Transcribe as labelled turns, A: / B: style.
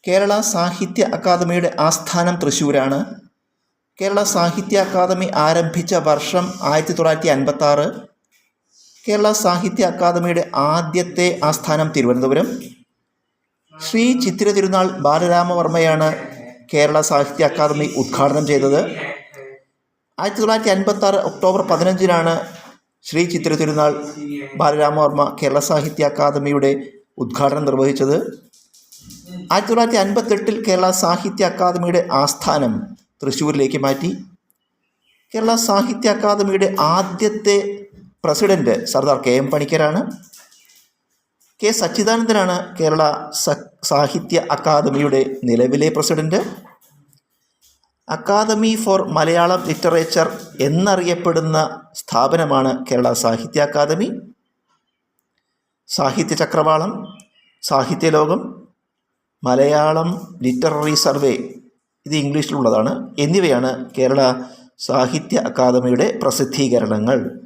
A: കേരള സാഹിത്യ അക്കാദമിയുടെ ആസ്ഥാനം തൃശ്ശൂരാണ്. കേരള സാഹിത്യ അക്കാദമി ആരംഭിച്ച വർഷം 1956. കേരള സാഹിത്യ അക്കാദമിയുടെ ആദ്യത്തെ ആസ്ഥാനം തിരുവനന്തപുരം. ശ്രീ ചിത്തിര തിരുനാൾ ബാലരാമവർമ്മയാണ് കേരള സാഹിത്യ അക്കാദമി ഉദ്ഘാടനം ചെയ്തത്. 1956 ഒക്ടോബർ 15 ശ്രീ ചിത്തിര തിരുനാൾ ബാലരാമവർമ്മ കേരള സാഹിത്യ അക്കാദമിയുടെ ഉദ്ഘാടനം നിർവഹിച്ചത്. 1958 കേരള സാഹിത്യ അക്കാദമിയുടെ ആസ്ഥാനം തൃശ്ശൂരിലേക്ക് മാറ്റി. കേരള സാഹിത്യ അക്കാദമിയുടെ ആദ്യത്തെ പ്രസിഡന്റ് സർദാർ KM പണിക്കരാണ്. K. സച്ചിദാനന്ദനാണ് കേരള സാഹിത്യ അക്കാദമിയുടെ നിലവിലെ president. Academy for Malayalam literature എന്നറിയപ്പെടുന്ന സ്ഥാപനമാണ് Kerala Sahitya academy. Sahitya Chakravalam, Sahityalokam, Malayalam literary survey, ഇത് ഇംഗ്ലീഷിലുള്ളതാണ്, എന്നിവയാണ് കേരള സാഹിത്യ അക്കാദമിയുടെ പ്രസിദ്ധീകരണങ്ങൾ.